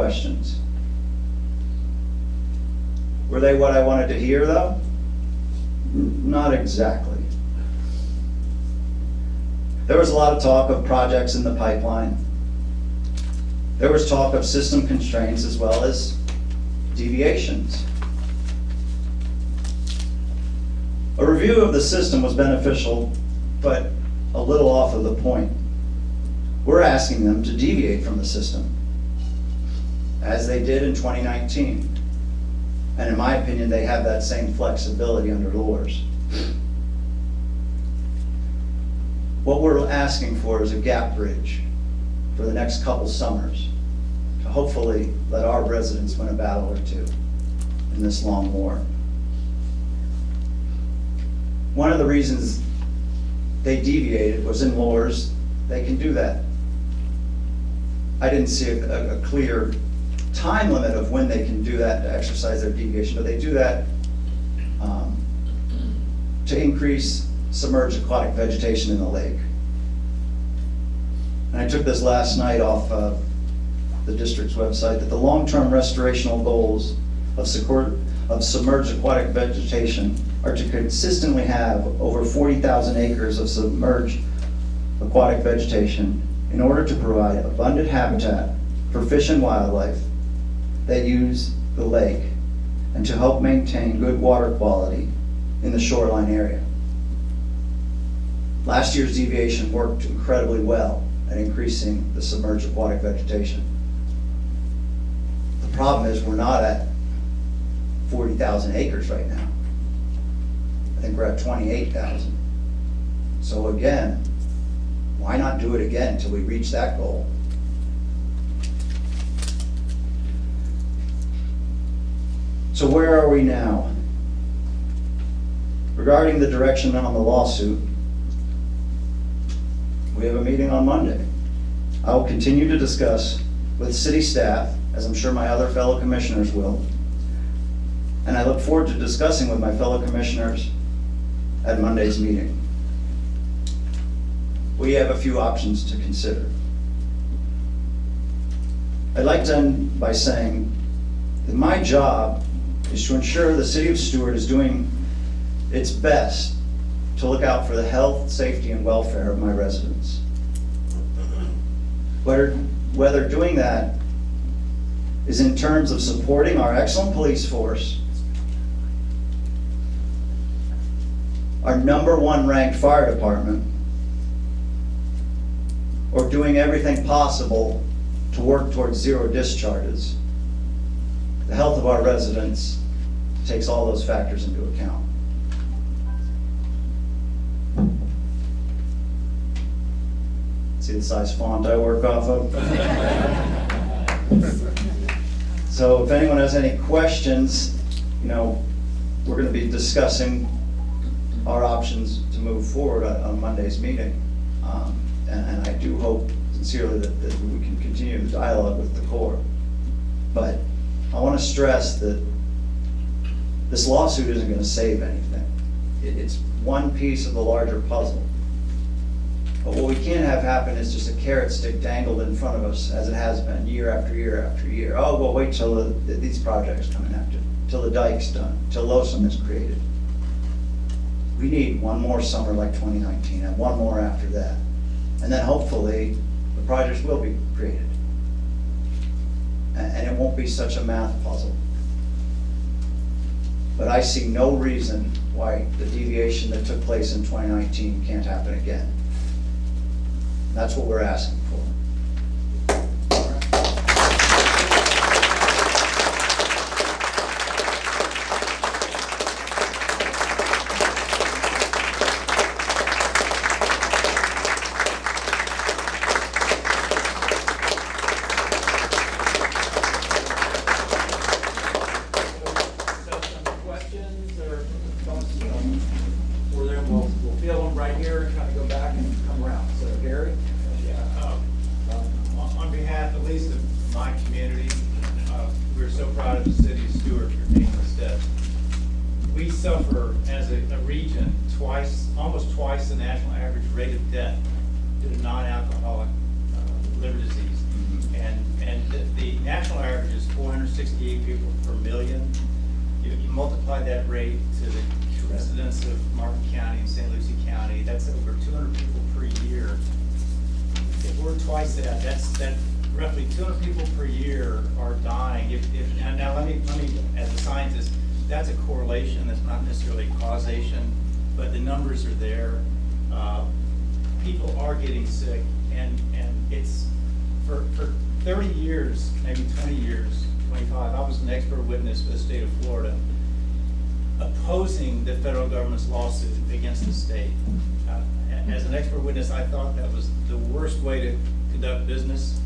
questions. Were they what I wanted to hear, though? Not exactly. There was a lot of talk of projects in the pipeline. There was talk of system constraints as well as deviations. A review of the system was beneficial, but a little off of the point. We're asking them to deviate from the system, as they did in 2019. And in my opinion, they have that same flexibility under LORS. What we're asking for is a gap bridge for the next couple summers to hopefully let our residents win a battle or two in this long war. One of the reasons they deviated was in LORS. They can do that. I didn't see a clear time limit of when they can do that to exercise their deviation, but they do that to increase submerged aquatic vegetation in the lake. And I took this last night off of the district's website, that the long-term restorational goals of submerged aquatic vegetation are to consistently have over 40,000 acres of submerged aquatic vegetation in order to provide abundant habitat for fish and wildlife that use the lake and to help maintain good water quality in the shoreline area. Last year's deviation worked incredibly well at increasing the submerged aquatic vegetation. The problem is we're not at 40,000 acres right now. I think we're at 28,000. So again, why not do it again until we reach that goal? So where are we now? Regarding the direction on the lawsuit, we have a meeting on Monday. I will continue to discuss with city staff, as I'm sure my other fellow commissioners will, and I look forward to discussing with my fellow commissioners at Monday's meeting. We have a few options to consider. I'd like to end by saying that my job is to ensure the city of Stuart is doing its best to look out for the health, safety, and welfare of my residents. Whether doing that is in terms of supporting our excellent police force, our #1 ranked fire department, or doing everything possible to work towards zero discharges. The health of our residents takes all those factors into account. See the size font I work off of? So if anyone has any questions, we're going to be discussing our options to move forward on Monday's meeting. And I do hope sincerely that we can continue the dialogue with the Corp. But I want to stress that this lawsuit isn't going to save anything. It's one piece of the larger puzzle. But what we can't have happen is just a carrot stick dangled in front of us, as it has been year after year after year. Oh, well, wait till these projects come in after, till the dike's done, till LOSUM is created. We need one more summer like 2019 and one more after that. And then hopefully the projects will be created. And it won't be such a math puzzle. But I see no reason why the deviation that took place in 2019 can't happen again. That's what we're asking for. Almost twice the national average rate of death due to non-alcoholic liver disease. And the national average 268 people per million. You multiply that rate to the residents of Martin County and St. Lucie County, that's over 200 people per year. If we're twice that, that's roughly 200 people per year are dying. And now let me, as a scientist, that's a correlation, that's not necessarily causation, but the numbers are there. People are getting sick, and it's, for 30 years, maybe 20 years, 25, I was an expert witness for the state of Florida, opposing the federal government's lawsuit against the state. As an expert witness, I thought that was the worst way to conduct business.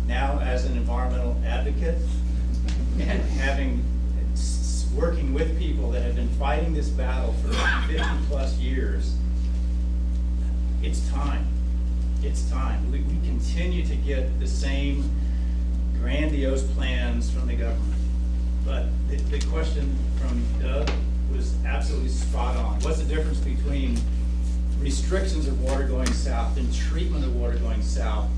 Now, as an environmental advocate, and working with people that have been fighting this battle for 50 plus years, it's time. It's time. We continue to get the same grandiose plans from the government. But the question from Doug was absolutely spot on. What's the difference between restrictions of water going south and treatment of water going south,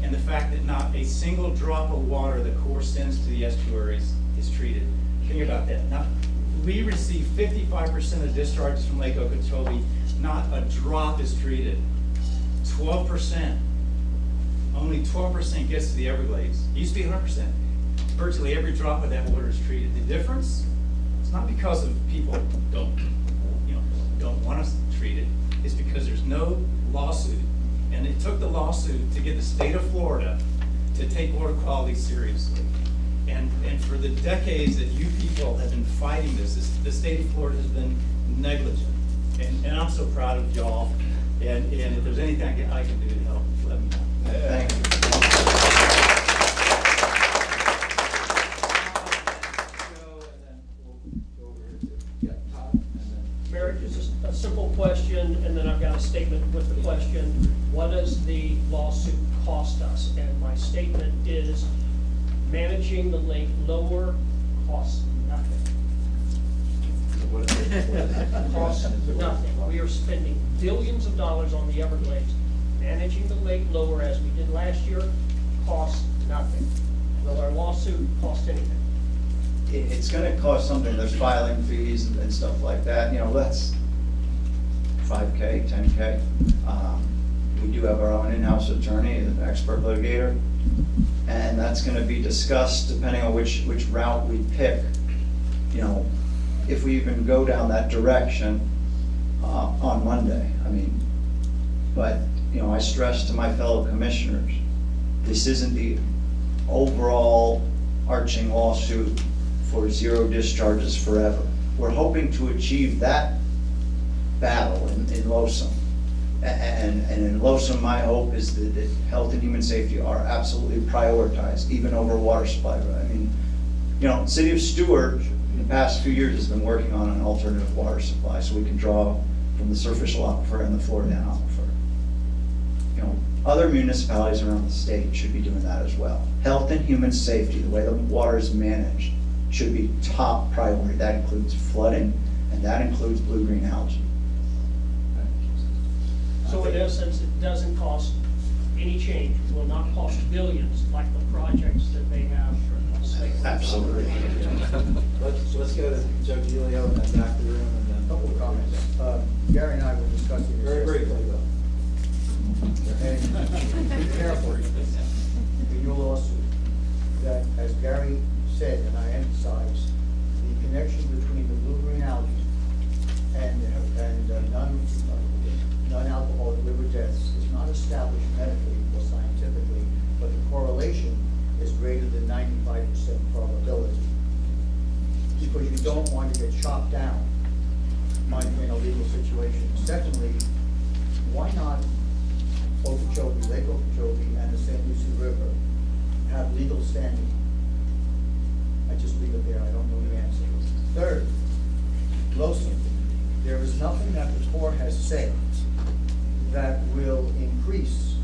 and the fact that not a single drop of water the Corps sends to the estuaries is treated? Think about that. We receive 55% of discharges from Lake Okeechobee, not a drop is treated. 12%, only 12% gets to the Everglades. It used to be 100%. Virtually every drop of that water is treated. The difference, it's not because of people don't want us to treat it. It's because there's no lawsuit, and it took the lawsuit to get the state of Florida to take water quality seriously. And for the decades that you people have been fighting this, the state of Florida has been negligent. And I'm so proud of y'all. And if there's anything I can do to help, let me know. Thank you. Mayor, just a simple question, and then I've got a statement with the question. What does the lawsuit cost us? And my statement is, managing the lake lower costs nothing. Costs nothing. We are spending billions of dollars on the Everglades. Managing the lake lower, as we did last year, costs nothing. Will our lawsuit cost anything? It's gonna cost something. There's filing fees and stuff like that. That's $5K, $10K. We do have our own in-house attorney, an expert litigator, and that's gonna be discussed depending on which route we pick. If we even go down that direction on Monday. But I stress to my fellow commissioners, this isn't the overall arching lawsuit for zero discharges forever. We're hoping to achieve that battle in Losum. And in Losum, my hope is that health and human safety are absolutely prioritized, even over water supply. City of Stuart, in the past few years, has been working on an alternative water supply so we can draw from the surficial aquifer and the Floridan aquifer. Other municipalities around the state should be doing that as well. Health and human safety, the way the water is managed, should be top priority. That includes flooding, and that includes blue-green algae. So in essence, it doesn't cost any change. It will not cost billions like the projects that they have. Absolutely. Let's go to Joe Giglio in the back of the room, and then. Couple of comments. Gary and I were discussing this. Very briefly, though. And be careful in your lawsuit that, as Gary said, and I emphasize, the connection between the blue-green algae and non-alcoholic liver deaths is not established medically or scientifically, but the correlation is greater than 95% probability. Because you don't want to get chopped down in a legal situation. Secondly, why not Okeechobee, Lake Okeechobee, and the St. Lucie River have legal standing? I just leave it there, I don't know the answer. Third, Losum, there is nothing that the Corps has said that will increase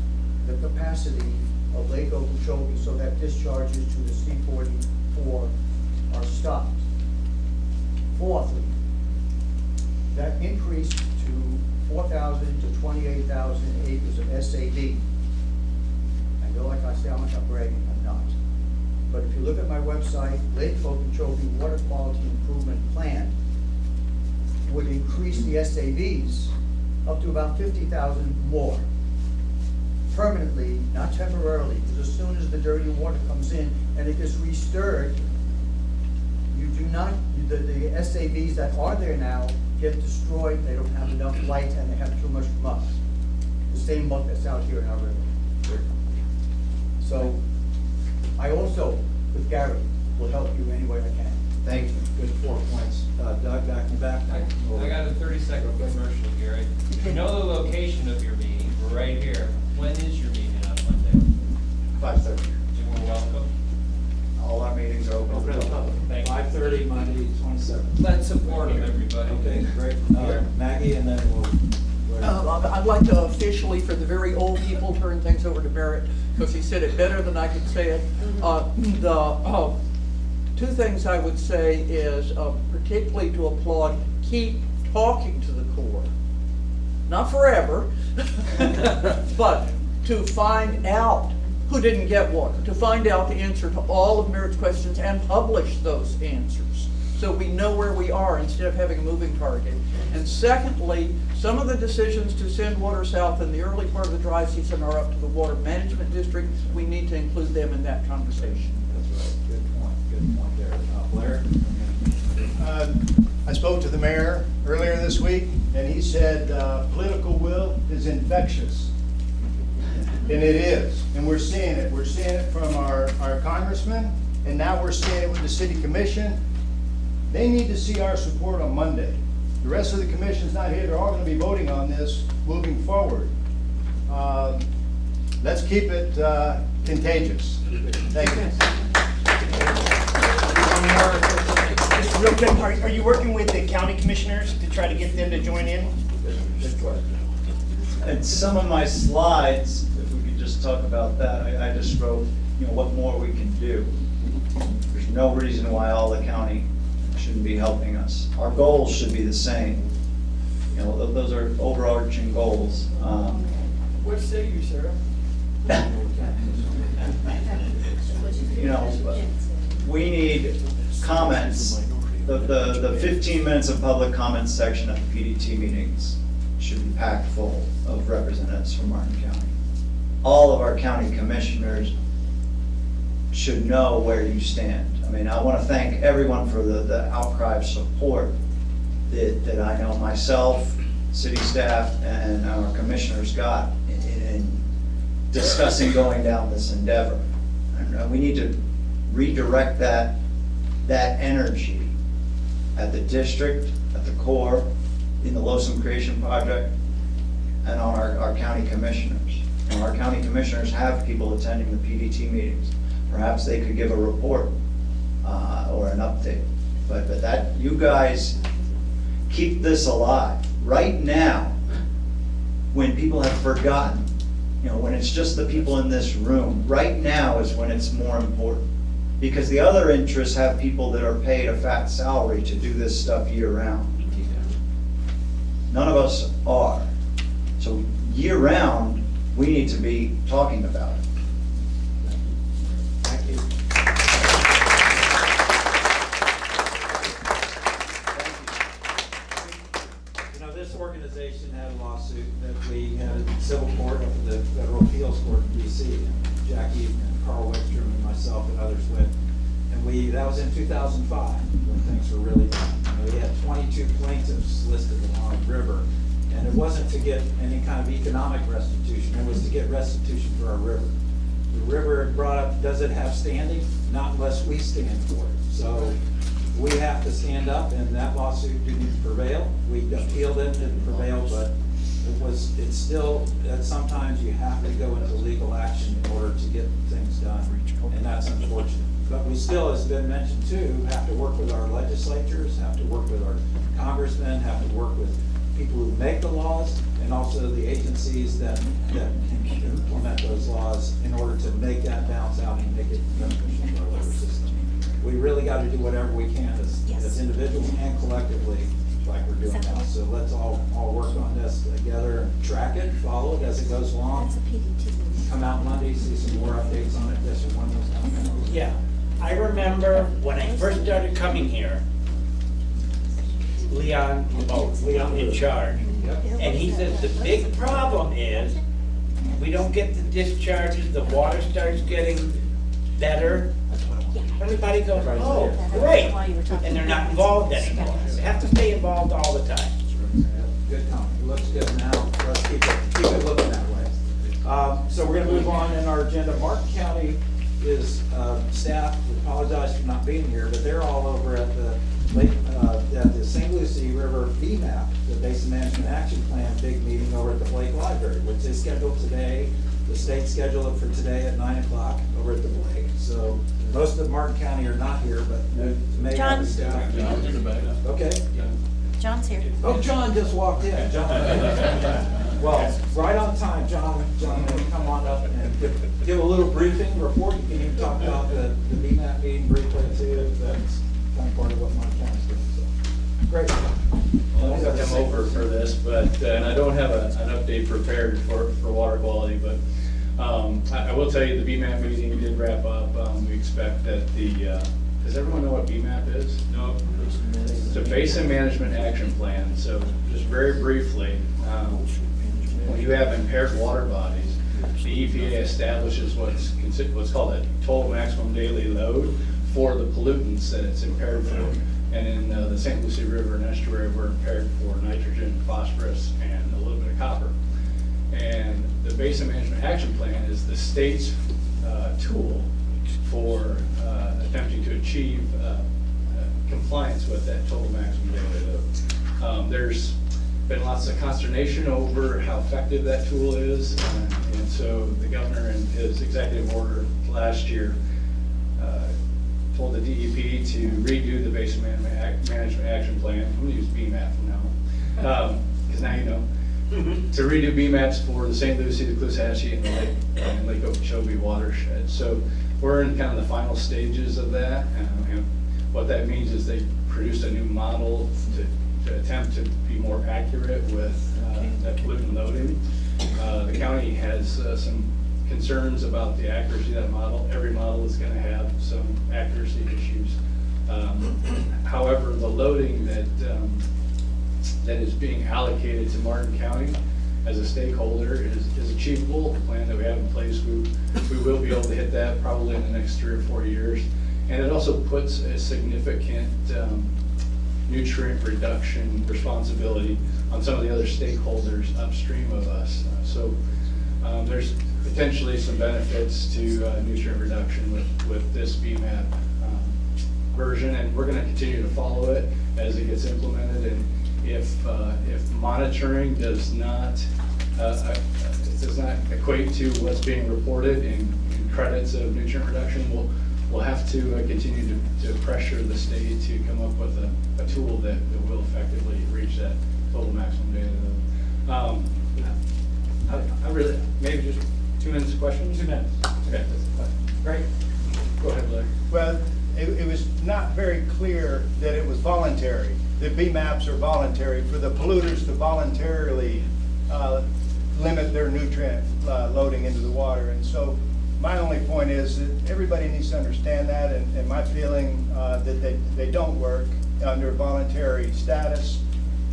the capacity of Lake Okeechobee so that discharges to the C-44 are stopped. Fourthly, that increase to 4,000 to 28,000 acres of SAD. I know, like I say, I'm not bragging, I'm not. But if you look at my website, Lakeville Trophy Water Quality Improvement Plan would increase the SAVs up to about 50,000 more. Permanently, not temporarily, because as soon as the dirty water comes in and it gets restirred, you do not, the SAVs that are there now get destroyed, they don't have enough light, and they have too much muck. The same muck that's out here in our river. So, I also, with Gary, will help you any way I can. Thank you. Good 4 points. Doug, back in the back. I got a 30-second commercial here. You know the location of your meeting, we're right here. When is your meeting on Monday? 5:30. You're welcome. All our meetings are open to the public. Thank you. 5:30, Monday, 27th. Let's support them, everybody. Okay, great. Maggie, and then we'll. I'd like to officially, for the very old people, turn things over to Barrett, because he said it better than I could say it. The two things I would say is, particularly to applaud, keep talking to the Corps. Not forever, but to find out who didn't get water, to find out the answer to all of Merritt's questions and publish those answers, so we know where we are instead of having a moving target. And secondly, some of the decisions to send water south in the early part of the dry season are up to the Water Management District. We need to include them in that conversation. That's right. Good point there. Blair? I spoke to the mayor earlier this week, and he said political will is infectious. And it is, and we're seeing it. We're seeing it from our congressman, and now we're seeing it with the city commission. They need to see our support on Monday. The rest of the commission's not here. They're all going to be voting on this moving forward. Let's keep it contagious. Thank you. Just real quick, are you working with the county commissioners to try to get them to join in? And some of my slides, if we could just talk about that, I just wrote, what more we can do. There's no reason why all the county shouldn't be helping us. Our goals should be the same. Those are overarching goals. What say you, Sarah? We need comments. The 15 minutes of public comments section at the PDT meetings should be packed full of representatives from Martin County. All of our county commissioners should know where you stand. I want to thank everyone for the outcry of support that I know myself, city staff, and our commissioners got in discussing going down this endeavor. And we need to redirect that energy at the district, at the Corp, in the Losum Creation Project, and on our county commissioners. Our county commissioners have people attending the PDT meetings. Perhaps they could give a report or an update. But that, you guys keep this alive. Right now, when people have forgotten, when it's just the people in this room, right now is when it's more important. Because the other interests have people that are paid a fat salary to do this stuff year round. None of us are. So year round, we need to be talking about it. Thank you. This organization had a lawsuit that we had in civil court up at the Federal Appeals Court in D.C. Jackie and Carl Wickstrom and myself and others went. And that was in 2005 when things were really bad. We had 22 plaintiffs listed along the river. And it wasn't to get any kind of economic restitution, it was to get restitution for our river. The river brought up, does it have standing? Not unless we stand for it. So we have to stand up, and that lawsuit didn't prevail. We appealed it, didn't prevail, but it's still, that sometimes you have to go into legal action in order to get things done, and that's unfortunate. But we still, as has been mentioned too, have to work with our legislatures, have to work with our congressmen, have to work with people who make the laws, and also the agencies that implement those laws in order to make that balance out and make it beneficial to our river system. We really got to do whatever we can as individuals and collectively, like we're doing now. So let's all work on this together and track it, follow it as it goes along. Come out Monday, see some more updates on it. Yes, or one more time. Yeah. I remember when I first started coming here, Leon in charge. And he says the big problem is, we don't get the discharges, the water starts getting better. Everybody goes, oh, great, and they're not involved anymore. They have to stay involved all the time. Good comment. It looks good now. Let's keep it looking that way. So we're gonna move on in our agenda. Martin County is, staff, we apologize for not being here, but they're all over at the lake, at the St. Lucie River BMAP, the Basin Management Action Plan, big meeting over at the Blake Library, which is scheduled today. The state scheduled it for today at 9 o'clock over at the Blake. So most of Martin County are not here, but may have the staff. John's in the back. Okay. John's here. Oh, John just walked in. Well, right on time, John, come on up and give a little briefing report. You can even talk about the BMAP meeting briefly too. That's kind of part of what Martin County's doing, so. Great. Well, I got them over for this, but, and I don't have an update prepared for water quality, but I will tell you the BMAP meeting did wrap up. We expect that does everyone know what BMAP is? No. It's a Basin Management Action Plan. So just very briefly, when you have impaired water bodies, the EPA establishes what's called a total maximum daily load for the pollutants that it's impaired for. And in the St. Lucie River and estuary, we're impaired for nitrogen, phosphorus, and a little bit of copper. And the Basin Management Action Plan is the state's tool for attempting to achieve compliance with that total maximum daily load. There's been lots of consternation over how effective that tool is, and so the governor in his executive order last year told the DEP to redo the Basin Management Action Plan. I'm going to use BMAP from now on, because now you know. To redo BMAPs for the St. Lucie, the Caloosahatchee, and Lake Okeechobee watershed. So we're in kind of the final stages of that. And what that means is they produced a new model to attempt to be more accurate with that pollutant loading. The county has some concerns about the accuracy of that model. Every model is going to have some accuracy issues. However, the loading that is being allocated to Martin County as a stakeholder is achievable. The plan that we have in place, we will be able to hit that probably in the next 3 or 4 years. And it also puts a significant nutrient reduction responsibility on some of the other stakeholders upstream of us. So there's potentially some benefits to nutrient reduction with this BMAP version, and we're going to continue to follow it as it gets implemented. And if monitoring does not equate to what's being reported in credits of nutrient reduction, we'll have to continue to pressure the state to come up with a tool that will effectively reach that total maximum daily load. I really, maybe just 2 minutes of questions? 2 minutes. Okay, great. Go ahead, Blair. Well, it was not very clear that it was voluntary. The BMAPs are voluntary for the polluters to voluntarily limit their nutrient loading into the water. And so my only point is that everybody needs to understand that, and my feeling that they don't work under voluntary status.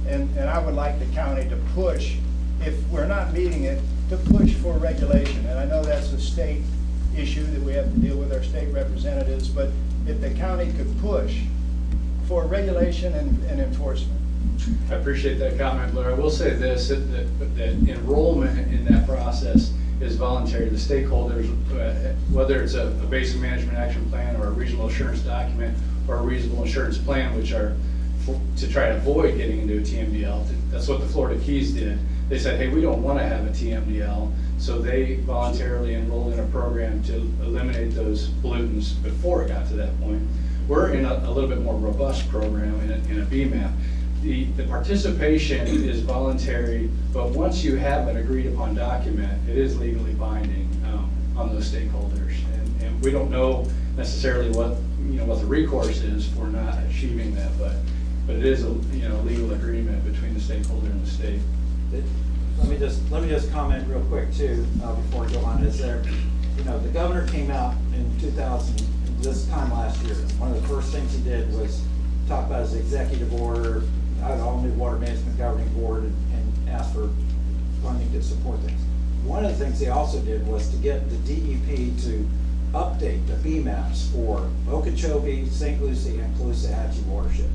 And I would like the county to push, if we're not meeting it, to push for regulation. And I know that's a state issue that we have to deal with our state representatives, but if the county could push for regulation and enforcement. I appreciate that comment, Blair. I will say this, that enrollment in that process is voluntary. The stakeholders, whether it's a Basin Management Action Plan or a reasonable assurance document or a reasonable assurance plan, which are to try to avoid getting into a TMDL. That's what the Florida Keys did. They said, hey, we don't want to have a TMDL, so they voluntarily enrolled in a program to eliminate those pollutants before it got to that point. We're in a little bit more robust program in a BMAP. The participation is voluntary, but once you have an agreed upon document, it is legally binding on those stakeholders. And we don't know necessarily what the recourse is for not achieving that, but it is a legal agreement between the stakeholder and the state. Let me just comment real quick too before I go on. Is there, the governor came out in this time last year. One of the first things he did was talk about his executive order, an all-new water management governing board, and ask for funding to support things. One of the things they also did was to get the DEP to update the BMAPs for Okeechobee, St. Lucie, and Caloosahatchee watershed.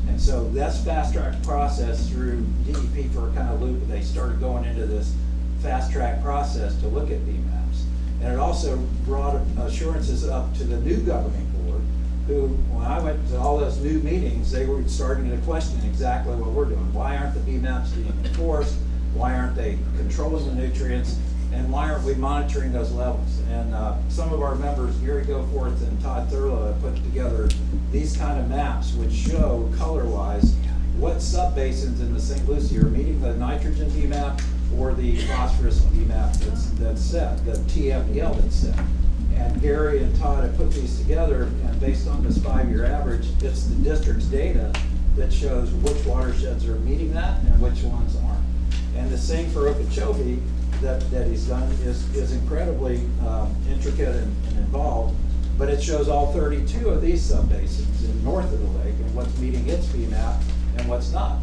And so that's fast-tracked process through DEP for a kind of loop. They started going into this fast-track process to look at BMAPs. And it also brought assurances up to the new governing board, who, when I went to all those new meetings, they were starting to question exactly what we're doing. Why aren't the BMAPs being enforced? Why aren't they controlling the nutrients? And why aren't we monitoring those levels? And some of our members, Gary Goforth and Todd Thurlow, have put together these kind of maps which show color-wise what subbasins in the St. Lucie are meeting the nitrogen BMAP or the phosphorus BMAP that's set, the TMDL that's set. And Gary and Todd have put these together, and based on this 5-year average, it's the district's data that shows which watersheds are meeting that and which ones aren't. And the same for Okeechobee that he's done is incredibly intricate and involved, but it shows all 32 of these subbasins in north of the lake and what's meeting its BMAP and what's not.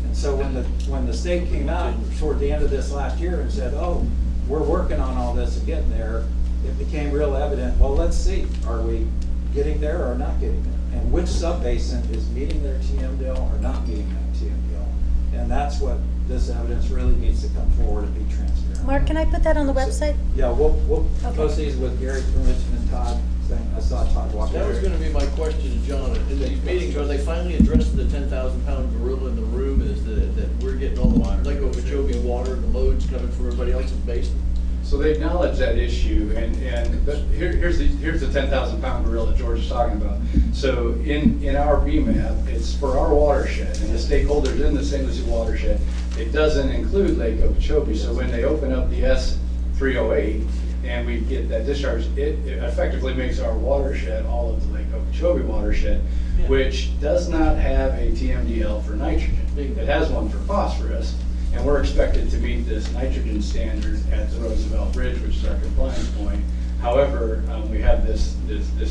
And so when the state came out toward the end of this last year and said, oh, we're working on all this and getting there, it became real evident, well, let's see, are we getting there or not getting there? And which subbasin is meeting their TMDL or not meeting that TMDL? And that's what this evidence really needs to come forward and be transparent. Mark, can I put that on the website? Yeah, we'll Okay. post these with Gary's permission and Todd saying, I saw Todd walk That was over. gonna be my question to John. In these meetings, are they finally addressing the 10,000-pound gorilla in the room? Is that we're getting all the, like Okeechobee water, and the loads coming from everybody else's basin? So they acknowledge that issue, and here's the 10,000-pound gorilla George is talking about. So in our BMAP, it's for our watershed, and the stakeholders in the St. Lucie watershed, it doesn't include Lake Okeechobee. So when they open up the S308 and we get that discharge, it effectively makes our watershed all of the Lake Okeechobee watershed, which does not have a TMDL for nitrogen. It has one for phosphorus. And we're expected to meet this nitrogen standard at the Roosevelt Bridge, which is our compliance point. However, we have this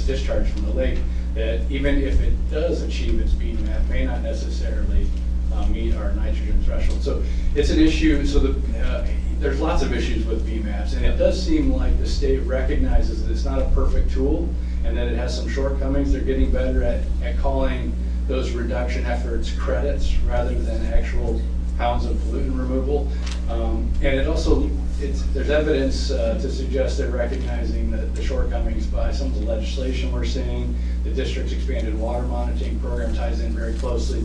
discharge from the lake that even if it does achieve its BMAP, may not necessarily meet our nitrogen threshold. So it's an issue. So there's lots of issues with BMAPs, and it does seem like the state recognizes that it's not a perfect tool and that it has some shortcomings. They're getting better at calling those reduction efforts credits rather than actual pounds of pollutant removal. And it also, there's evidence to suggest they're recognizing the shortcomings by some of the legislation we're seeing. The district's expanded water monitoring program ties in very closely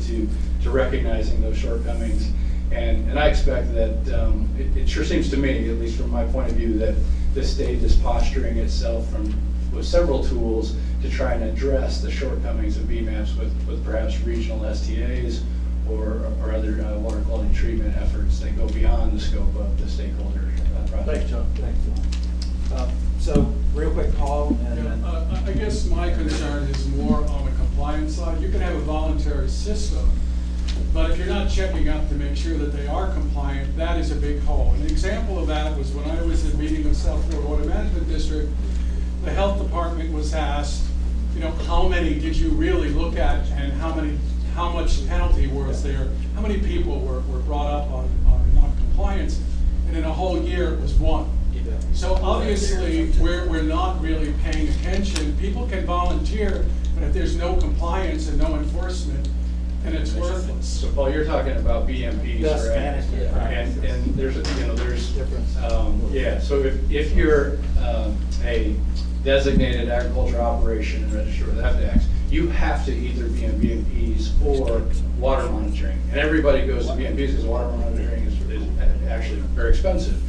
to recognizing those shortcomings. And I expect that, it sure seems to me, at least from my point of view, that the state is posturing itself with several tools to try and address the shortcomings of BMAPs with perhaps regional STAs or other water quality treatment efforts that go beyond the scope of the stakeholder process. Thanks, John. Thanks, John. So, real quick, Paul, and then. I guess my concern is more on the compliance side. You can have a voluntary system, but if you're not checking up to make sure that they are compliant, that is a big hole. An example of that was when I was at a meeting of South Florida Water Management District, the health department was asked, how many did you really look at and how much penalty was there? How many people were brought up on non-compliance? And in a whole year, it was 1. So obviously, we're not really paying attention. People can volunteer, but if there's no compliance and no enforcement, then it's worthless. So Paul, you're talking about BMPs, Best right? management And there's Difference. yeah. So if you're a designated agriculture operation and registered with FDAX, you have to either be in BMPs or water monitoring. And everybody goes to BMPs because water monitoring is actually very expensive.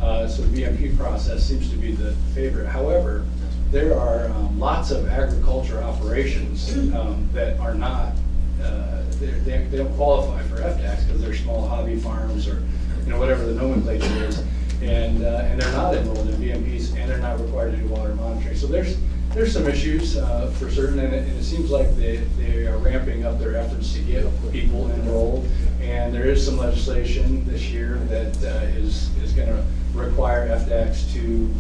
So the BMP process seems to be the favorite. However, there are lots of agriculture operations that are not, they don't qualify for FDAX because they're small hobby farms or whatever the nomenclature is. And they're not enrolled in BMPs and they're not required to do water monitoring. So there's some issues for certain, and it seems like they are ramping up their efforts to get people enrolled. And there is some legislation this year that is going to require FDAX to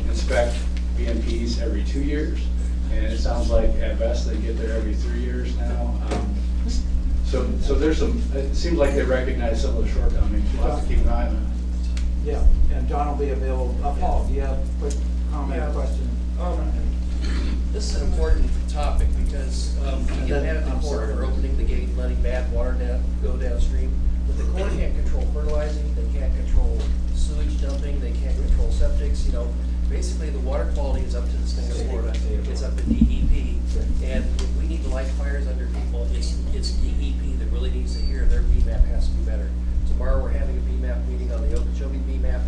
inspect BMPs every 2 years. and it sounds like at best they get there every 3 years now. So there's some, it seems like they recognize some of the shortcomings. We'll have to keep an eye on it. Yeah, and John will be available. Paul, do you have a quick comment or question? This is an important topic because we get mad at the Corp for opening the gate and letting bad water go downstream. But the Corp can't control fertilizing, they can't control sewage dumping, they can't control septics, you know. Basically, the water quality is up to the state of Florida, it's up to DEP. And if we need to light fires under people, it's DEP that really needs to hear their BMAP has to be better. Tomorrow, we're having a BMAP meeting on the Okeechobee BMAP.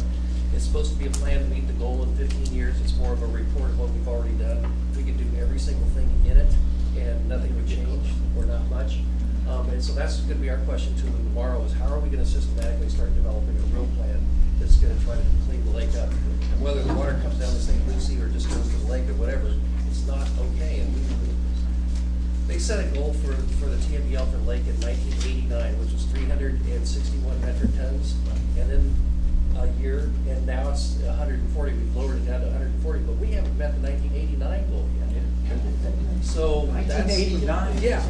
It's supposed to be a plan to meet the goal in 15 years. It's more of a report of what we've already done. We could do every single thing in it, and nothing would change, or not much. And so that's going to be our question to them tomorrow: is how are we going to systematically start developing a real plan that's going to try to clean the lake up? And whether the water comes down to St. Lucie or just goes to the lake or whatever, it's not okay. And they set a goal for the TMDL for the lake in 1989, which was 361 metric tons, and then a year, and now it's 140. We've lowered it down to 140, but we haven't met the 1989 goal yet. So that's 1989? Yeah.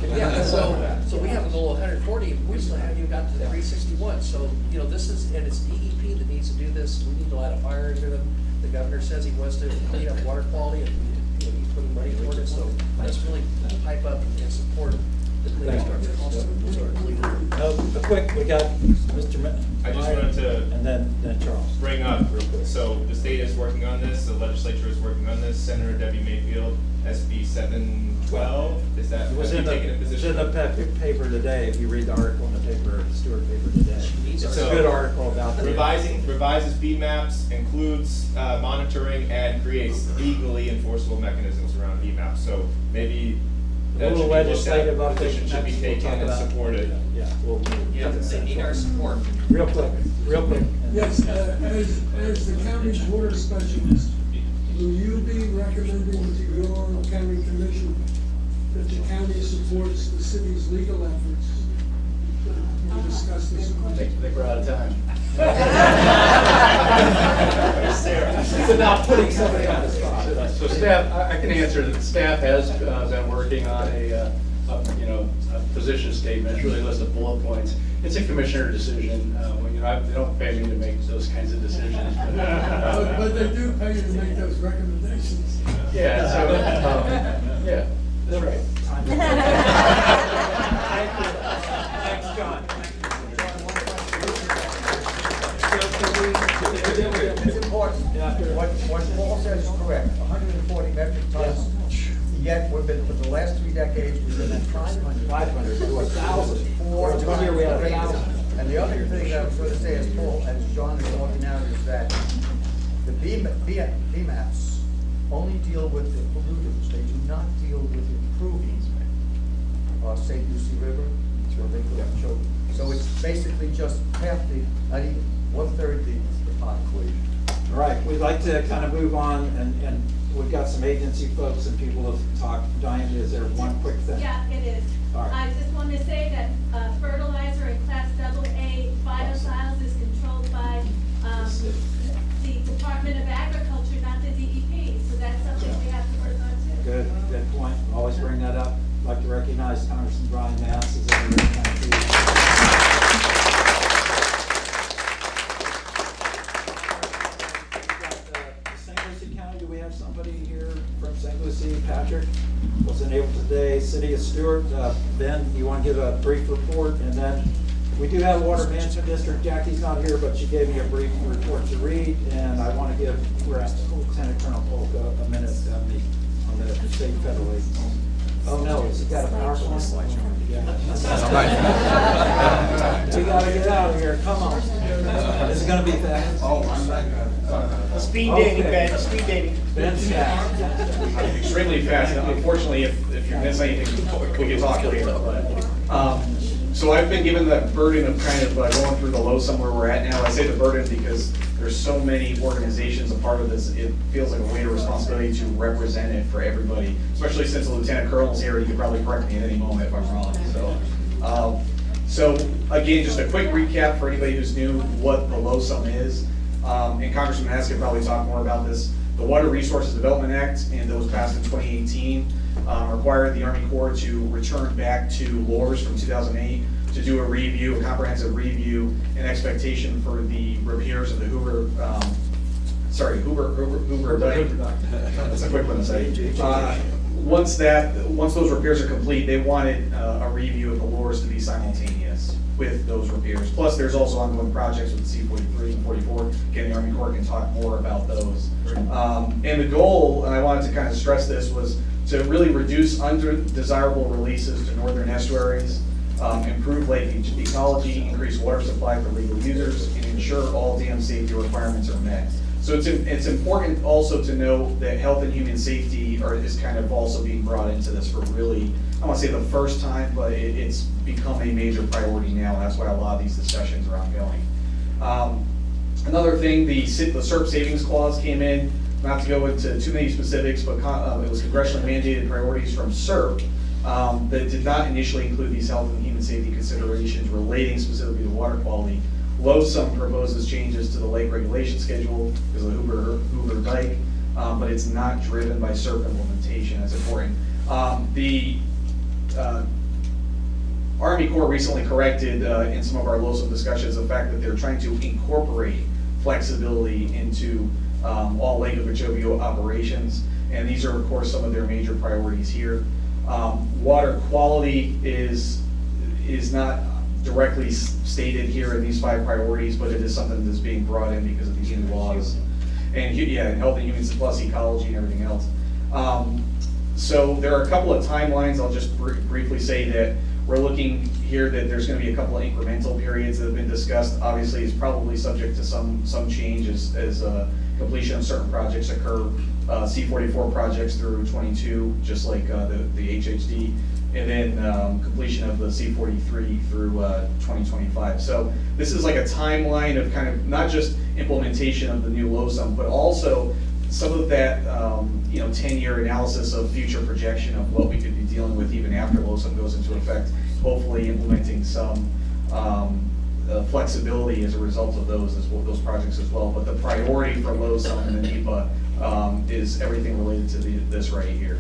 So we have a goal of 140, and we still haven't even got to the 361. So you know, this is, and it's DEP that needs to do this. We need to light a fire under them. The governor says he wants to clean up water quality, and you know, he's putting money toward it. So let's really pipe up and support the cleanup. Quick, we got Mr. I just wanted to and then Charles. bring up, so the state is working on this, the legislature is working on this. Senator Debbie Mayfield, SB 712, is that, It was have in you taken a the position? paper today, if you read the article in the paper, the Stuart paper today. It's a So, good article about that. revises BMAPs, includes monitoring, and creates legally enforceable mechanisms around BMAPs. So maybe A that little should be looked legislative at, update position should be next, we'll taken talk and about. supported. Yeah, Yeah, they need our support. real quick. Yes, as the county's water specialist, will you be recommending to your county commission that the county supports the city's legal efforts? We'll discuss this. I think we're out of time. It's about putting somebody on the spot. So staff, I can answer that staff has been working on a position statement. It's really a list of bullet points. It's a commissioner decision. They don't pay me to make those kinds of decisions. But they do pay you to make those recommendations. Yeah, so, yeah, that's right. Thanks, John. It's important, what Paul says is correct, 140 metric tons, yet we've been, for the last 3 decades, we've been at 500 to 1,000. 1 year we had 1,000. And the other thing I was going to say, as Paul, as John is pointing out, is that the BMAPs only deal with the pollutants, they do not deal with improving St. Lucie River, or they could have chosen. So it's basically just half the, not even, 1/3 the pot equation. All right, we'd like to kind of move on, and we've got some agency folks and people to talk. Diane, is there one quick thing? Yeah, it is. All right. I just want to say that fertilizer in class AA biocides is controlled by the Department of Agriculture, not the DEP. So that's something we have to work on too. Good point. Always bring that up. I'd like to recognize Congressman Brian Mass as everybody kind St. Lucie County, do we have somebody here from St. Lucie? Patrick wasn't able today. City of Stuart, Ben, you want to give a brief report? And then we do have a Water Management District. Jackie's not here, but she gave me a brief report to read, and I want to give Lieutenant Colonel Polka a minute on the state and federal agencies. Oh no, has he got a PowerPoint? We gotta get out of here, come on. This is gonna be fast. Speed dating, Ben, speed dating. Ben's fast. Extremely fast. Unfortunately, if you miss anything, we can talk later. So I've been given the burden of kind of going through the low somewhere we're at now. I say the burden because there's so many organizations a part of this. It feels like a weight of responsibility to represent it for everybody, especially since the Lieutenant Colonel's here. He could probably correct me at any moment if I'm wrong. So again, just a quick recap for anybody who's new, what the low sum is. And Congressman Hess could probably talk more about this. The Water Resources Development Act, and that was passed in 2018, required the Army Corps to return back to LORS from 2008 to do a review, a comprehensive review, and expectation for the repairs of the Hoover Dike. That's a quick one to say. Once those repairs are complete, they wanted a review of the LORS to be simultaneous with those repairs. Plus, there's also ongoing projects with the C-43 and 44. Again, the Army Corps can talk more about those. And the goal, and I wanted to kind of stress this, was to really reduce undesirable releases to northern estuaries, improve lake ecology, increase water supply for legal users, and ensure all dam safety requirements are met. So it's important also to know that health and human safety is kind of also being brought into this for really, I want to say the first time, but it's become a major priority now. That's why a lot of these discussions are ongoing. Another thing, the SERP savings clause came in, not to go into too many specifics, but it was congressionally mandated priorities from SERP that did not initially include these health and human safety considerations relating specifically to water quality. LOSUM proposes changes to the lake regulation schedule because of the Hoover Dike, but it's not driven by SERP implementation. That's important. The Army Corps recently corrected in some of our LOSUM discussions the fact that they're trying to incorporate flexibility into all Lake Okeechobee operations, and these are of course some of their major priorities here. Water quality is not directly stated here in these 5 priorities, but it is something that's being brought in because of these new laws. And health and human plus ecology and everything else. So there are a couple of timelines. I'll just briefly say that we're looking here that there's going to be a couple of incremental periods that have been discussed. Obviously, it's probably subject to some change as completion of certain projects occur. C-44 projects through 22, just like the HHD. And then completion of the C-43 through 2025. So this is like a timeline of kind of not just implementation of the new LOSUM, but also some of that 10-year analysis of future projection of what we could be dealing with even after LOSUM goes into effect, hopefully implementing some flexibility as a result of those projects as well. But the priority for LOSUM and the NEPA is everything related to this right here.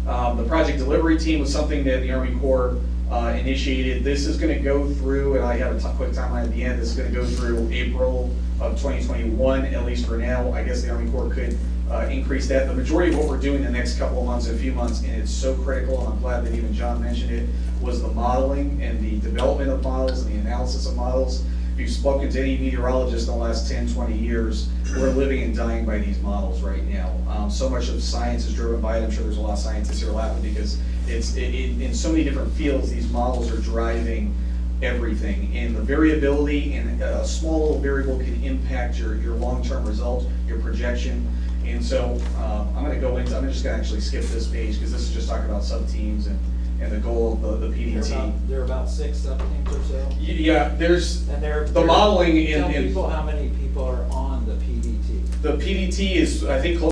The project delivery team was something that the Army Corps initiated. This is going to go through, and I have a quick timeline at the end, this is going to go through April of 2021, at least for now. I guess the Army Corps could increase that. The majority of what we're doing the next couple of months, a few months, and it's so critical, and I'm glad that even John mentioned it, was the modeling and the development of models and the analysis of models. If you've spoken to any meteorologist in the last 10, 20 years, we're living and dying by these models right now. So much of science is driven by it. I'm sure there's a lot of scientists here laughing because in so many different fields, these models are driving everything. And the variability and a small little variable can impact your long-term result, your projection. And so I'm just going to actually skip this page because this is just talking about sub-teams and the goal of the PDT. There are about 6 sub-teams or so? Yeah, there's the modeling in... Tell people how many people are on the PDT. The PDT is, I think, close